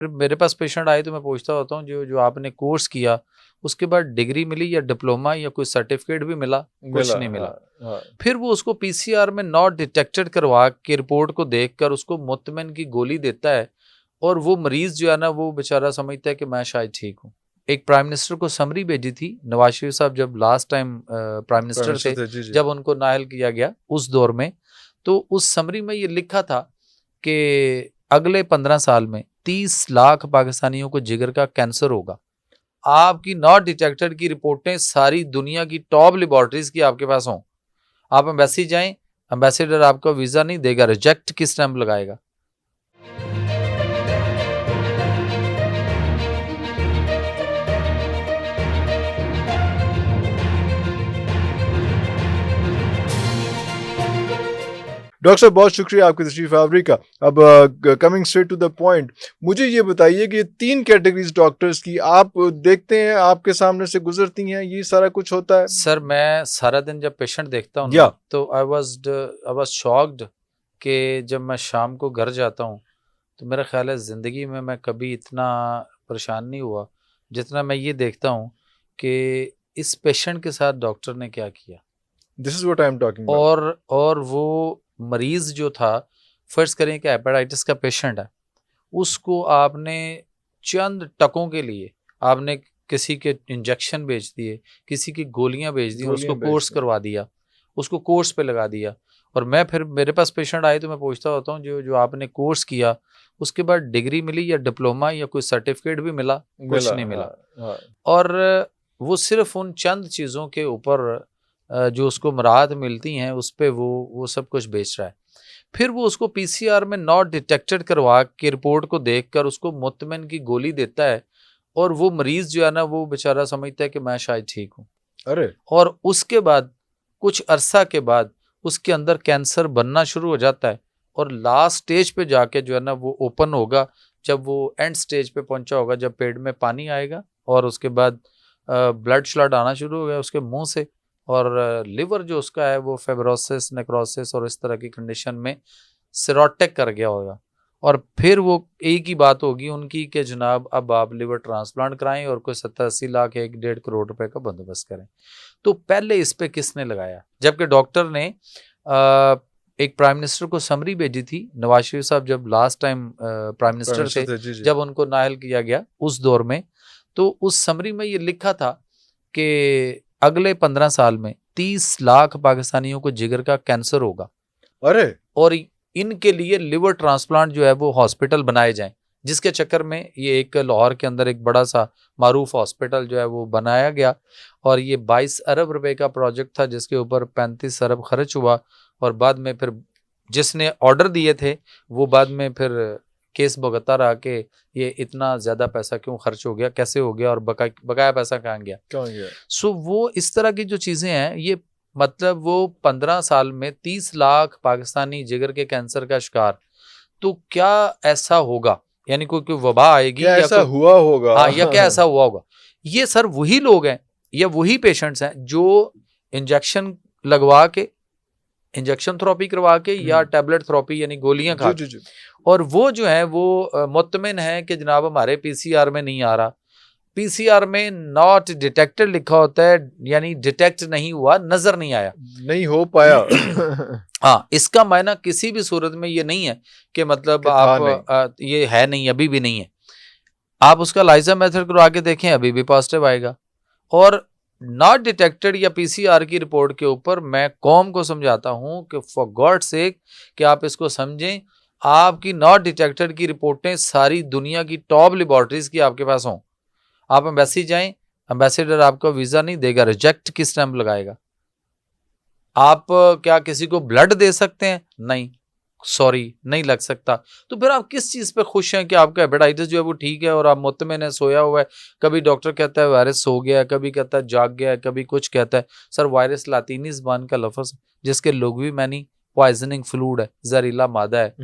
फिर मेरे पास पेशेंट आए तो मैं पूछता होता हूँ जो जो आपने कोर्स किया उसके बाद डिग्री मिली या डिप्लोमा या कोई सर्टिफिकेट भी मिला? कुछ नहीं मिला। हाँ, हाँ। फिर वो उसको पीसीआर में नॉट डिटेक्टेड करवा के रिपोर्ट को देखकर उसको मुतमिन की गोली देता है और वो मरीज जो है ना वो बेचारा समझता है कि मैं शायद ठीक हूँ। एक प्राइम मिनिस्टर को समरी भेजी थी, नवाज शरीफ साहब जब लास्ट टाइम प्राइम मिनिस्टर थे, जी, जी। जब उनको नाअहल किया गया उस दौर में, तो उस समरी में ये लिखा था कि अगले 15 साल में 30 लाख पाकिस्तानियों को जिगर का कैंसर होगा। आपकी नॉट डिटेक्टेड की रिपोर्टें सारी दुनिया की टॉप लेबोरेटरीज की आपके पास हों, आप एम्बेसी जाएं, एम्बेसडर आपको वीजा नहीं देगा, रिजेक्ट की स्टैंप लगाएगा। डॉक्टर साहब बहुत शुक्रिया आपकी तशरीफ आवरी का। अब coming straight to the point, मुझे ये बताइए कि 3 कैटेगरीज डॉक्टर्स की आप देखते हैं, आपके सामने से गुजरती हैं, ये सारा कुछ होता है? सर मैं सारा दिन जब पेशेंट देखता हूँ या ना तो आई वाज शॉक्ड कि जब मैं शाम को घर जाता हूँ तो मेरा ख्याल है ज़िंदगी में मैं कभी इतना परेशान नहीं हुआ जितना मैं ये देखता हूँ कि इस पेशेंट के साथ डॉक्टर ने क्या किया। This is what I am talking about. और वो मरीज़ जो था, फ़र्ज़ करें कि हेपेटाइटिस का पेशेंट है, उसको आपने चंद टकों के लिए आपने किसी के इंजेक्शन बेच दिए, किसी की गोलियां बेच दी और उसको गोलियां कोर्स बेचते हैं। करवा दिया, उसको कोर्स पे लगा दिया। और मैं फिर मेरे पास पेशेंट आए तो मैं पूछता होता हूँ जो जो आपने कोर्स किया उसके बाद डिग्री मिली या डिप्लोमा या कोई सर्टिफिकेट भी मिला? कुछ मिला, नहीं हाँ, मिला। हाँ। और वो सिर्फ उन चंद चीज़ों के ऊपर जो उसको मराहत मिलती हैं उस पे वो सब कुछ बेच रहा है। फिर वो उसको पीसीआर में नॉट डिटेक्टेड करवा के रिपोर्ट को देखकर उसको मुतमिन की गोली देता है और वो मरीज जो है ना वो बेचारा समझता है कि मैं शायद ठीक हूँ। अरे और उसके बाद कुछ अरसा के बाद उसके अंदर कैंसर बनना शुरू हो जाता है और लास्ट स्टेज पे जाके जो है ना वो ओपन होगा, जब वो एंड स्टेज पे पहुंचा होगा, जब पेट में पानी आएगा और उसके बाद ब्लड श्लड आना शुरू हो गया उसके मुंह से और लिवर जो उसका है वो फेब्रोसिस नेक्रोसिस और इस तरह की कंडीशन में सिरोटिक कर गया होगा। और फिर वो एक ही बात होगी उनकी कि जनाब अब आप लिवर ट्रांसप्लांट कराएं और कोई 70-80 लाख 1-1.5 करोड़ रुपए का बंदोबस्त करें। तो पहले इस पे किसने लगाया? जबकि डॉक्टर ने एक प्राइम मिनिस्टर को समरी भेजी थी, नवाज शरीफ साहब जब लास्ट टाइम प्राइम मिनिस्टर थे, जी, जी। जब उनको नाअहल किया गया उस दौर में, तो उस समरी में ये लिखा था कि अगले 15 साल में 30 लाख पाकिस्तानियों को जिगर का कैंसर होगा अरे और इनके लिए लिवर ट्रांसप्लांट जो है वो हॉस्पिटल बनाए जाएं, जिसके चक्कर में ये एक लाहौर के अंदर एक बड़ा सा मारूफ हॉस्पिटल जो है वो बनाया गया और ये 22 अरब रुपए का प्रोजेक्ट था जिसके ऊपर 35 अरब खर्च हुआ। और बाद में फिर जिसने ऑर्डर दिए थे वो बाद में फिर केस भुगतता रहा कि ये इतना ज़्यादा पैसा क्यों खर्च हो गया, कैसे हो गया और बकाया पैसा कहाँ गया। कहाँ गया? सो वो इस तरह की जो चीज़ें हैं ये मतलब वो 15 साल में 30 लाख पाकिस्तानी जिगर के कैंसर का शिकार। तो क्या ऐसा होगा, यानी कोई कोई वबा आएगी क्या या ऐसा कोई, हुआ होगा? हाँ, या क्या ऐसा हुआ होगा? ये सर वही लोग हैं या वही पेशेंट्स हैं जो इंजेक्शन लगवा के, इंजेक्शन थेरेपी करवा के या टैबलेट थेरेपी यानी गोलियां खा जी, के, जी, जी। और वो जो है वो मुतमिन है कि जनाब हमारे पीसीआर में नहीं आ रहा। पीसीआर में नॉट डिटेक्टेड लिखा होता है, यानी डिटेक्ट नहीं हुआ, नजर नहीं आया। नहीं हो पाया। हाँ, इसका मायना किसी भी सूरत में ये नहीं है कि मतलब कि था आप नहीं। ये है नहीं, अभी भी नहीं है। आप उसका लाइजा मेथड करवा के देखें, अभी भी पॉजिटिव आएगा। और नॉट डिटेक्टेड या पीसीआर की रिपोर्ट के ऊपर मैं कौम को समझाता हूं कि फॉर गॉड सेक कि आप इसको समझें, आपकी नॉट डिटेक्टेड की रिपोर्टें सारी दुनिया की टॉप लेबोरेटरीज की आपके पास हों, आप एम्बेसी जाएं, एम्बेसडर आपको वीजा नहीं देगा, रिजेक्ट की स्टैंप लगाएगा। आप क्या किसी को ब्लड दे सकते हैं? नहीं, सॉरी, नहीं लग सकता। तो फिर आप किस चीज़ पे खुश हैं कि आपका हेपेटाइटिस जो है वो ठीक है और आप मुतमिन है, सोया हुआ है? कभी डॉक्टर कहता है वायरस सो गया है, कभी कहता है जाग गया है, कभी कुछ कहता है। सर वायरस लातीनी ज़बान का लफ्ज़ जिसके लुग़वी मानी पॉइजनिंग फ्लूइड है, जहरीला मादा है।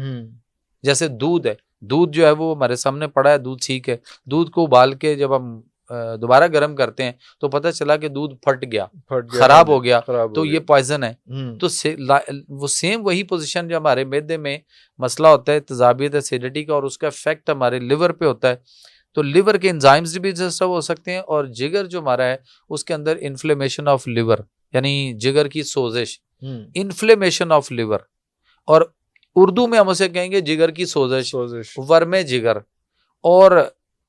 जैसे दूध है, दूध जो है वो हमारे सामने पड़ा है, दूध ठीक है। दूध को उबाल के जब हम दोबारा गर्म करते हैं तो पता चला कि दूध फट गया, फट खराब हो गया, खराब तो हो ये गया। पॉइजन है। तो वो सेम वही पोजीशन जो हमारे मैदे में मसला होता है तेजाबियत एसिडिटी का, और उसका इफेक्ट हमारे लिवर पे होता है, तो लिवर के एंजाइम्स भी डिस्टर्ब हो सकते हैं, और जिगर जो हमारा है उसके अंदर इन्फ्लेमेशन ऑफ लिवर, यानी जिगर की सोजिश, इन्फ्लेमेशन ऑफ लिवर, और उर्दू में हम उसे कहेंगे जिगर की सोजिश, वर्मे जिगर। और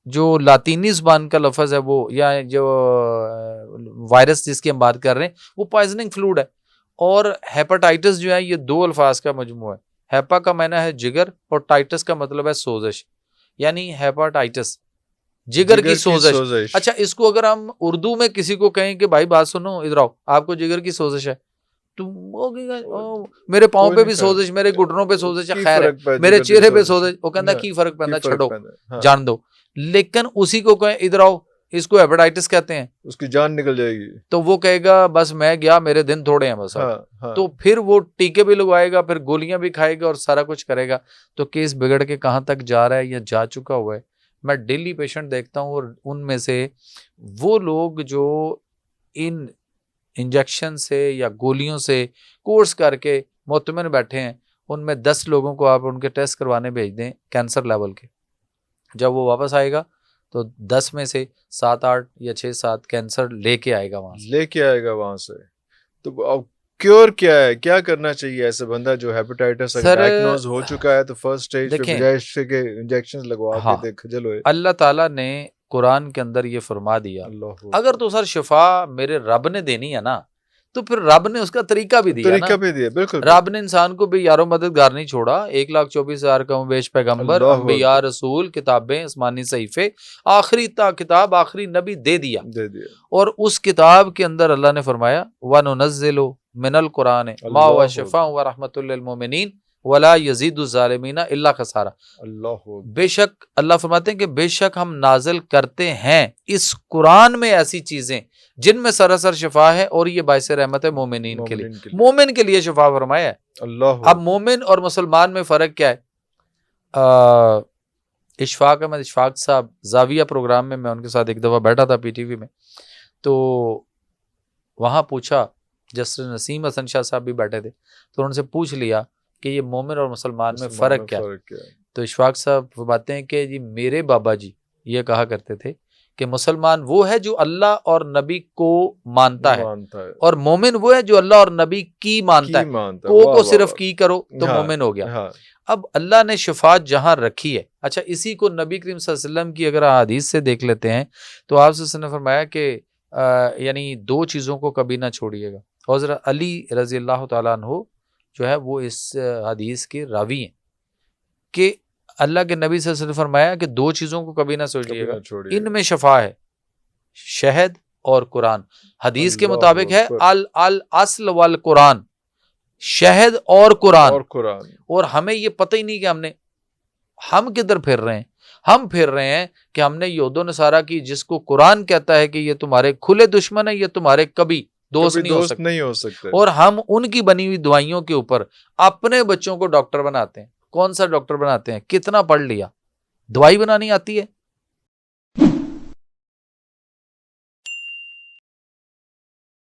जो लातीनी ज़बान का लफ्ज़ है वो, या जो वायरस जिसकी हम बात कर रहे हैं, वो पॉइजनिंग फ्लूइड है। और हेपेटाइटिस जो है ये दो अल्फाज का मजमू है। हेपा का माना है जिगर और टाइटस का मतलब है सोजिश, यानी हेपाटाइटिस, जिगर की सोजिश। अच्छा, इसको अगर हम उर्दू में किसी को कहें कि भाई बात सुनो, इधर आओ, आपको जिगर की सोजिश है, तो मेरे पाँव पे भी सोजिश, मेरे घुटनों पे सोजिश है, खैर है, मेरे चेहरे पे सोजिश, वो कहता की फर्क पैंदा, छड़ो, जान दो। लेकिन उसी को कहें इधर आओ, इसको हेपेटाइटिस कहते हैं, उसकी जान निकल जाएगी, तो वो कहेगा बस मैं गया, मेरे दिन थोड़े हैं बस। तो फिर वो टीके भी लगवाएगा, फिर गोलियां भी खाएगा और सारा कुछ करेगा, तो केस बिगड़ के कहाँ तक जा रहा है या जा चुका हुआ है। मैं डेली पेशेंट देखता हूँ, और उनमें से वो लोग जो इन इंजेक्शन से या गोलियों से कोर्स करके मुतमिन बैठे हैं, उनमें 10 लोगों को आप उनके टेस्ट करवाने भेज दें कैंसर लेवल के, जब वो वापस आएगा तो 10 में से 7-8 या 6-7 कैंसर लेके आएगा वहां से। तो अब क्योर क्या है, क्या करना चाहिए ऐसे बंदा जो हेपेटाइटिस डायग्नोज हो चुका है, तो फर्स्ट स्टेज पे बजाय इसके के इंजेक्शन लगवा के देख खजल होए। अल्लाह ताला ने कुरान के अंदर ये फरमा दिया, अगर तो सर शिफा मेरे रब ने देनी है ना, तो फिर रब ने उसका तरीका भी दिया ना। बिल्कुल, रब ने इंसान को भी यारो मददगार नहीं छोड़ा। 1,24,000 कमोबेश पैगंबर, अंबिया, रसूल, किताबें, आसमानी सहीफे, आखिरी किताब, आखिरी नबी दे दिया। और उस किताब के अंदर अल्लाह ने फरमाया वनुनज़्ज़िलु मिनल कुरान मा हुवा शिफ़ाउन व रहमतुल लिल मोमिनीन वला यज़ीदु ज़ालिमीना इल्ला खसारा। बेशक अल्लाह फरमाते हैं कि बेशक हम नाजिल करते हैं इस कुरान में ऐसी चीजें जिनमें सरासर शिफा है, और ये बाइस रहमत है मोमिनीन के लिए। मोमिन के लिए शिफा फरमाया है। अब मोमिन और मुसलमान में फर्क क्या है? इशफाक अहमद इशफाक साहब जाविया प्रोग्राम में मैं उनके साथ एक दफ़ा बैठा था पीटीवी में, तो वहाँ पूछा, जस्टिस नसीम हसन शाह साहब भी बैठे थे, तो उनसे पूछ लिया कि ये मोमिन और मुसलमान में फ़र्क क्या है? तो इशफाक साहब फरमाते हैं कि जी मेरे बाबा जी ये कहा करते थे कि मुसलमान वो है जो अल्लाह और नबी को मानता है, और मोमिन वो है जो अल्लाह और नबी की मानता है। को सिर्फ की करो तो मोमिन हो गया। अब अल्लाह ने शिफात जहां रखी है, अच्छा इसी को नबी करीम सल्लल्लाहु अलैहि वसल्लम की अगर हदीस से देख लेते हैं, तो आप सल्लल्लाहु अलैहि वसल्लम ने फरमाया कि यानी 2 चीज़ों को कभी ना छोड़िएगा। हज़रत अली रज़ी अल्लाह तआला अन्हु जो है वो इस हदीस के रावी हैं कि अल्लाह के नबी सल्लल्लाहु अलैहि वसल्लम ने फरमाया कि 2 चीज़ों को कभी ना छोड़िएगा, इनमें शफा है, शहद और कुरान। हदीस के मुताबिक है अल अस्ल वल कुरान, शहद और कुरान। और हमें ये पता ही नहीं कि हम किधर फिर रहे हैं। हम फिर रहे हैं कि हमने यहूद नसारा की, जिसको कुरान कहता है कि ये तुम्हारे खुले दुश्मन है, ये तुम्हारे कभी दोस्त नहीं हो सकते, और हम उनकी बनी हुई दवाइयों के ऊपर अपने बच्चों को डॉक्टर बनाते हैं। कौन सा डॉक्टर बनाते हैं? कितना पढ़ लिया, दवाई बनानी आती है?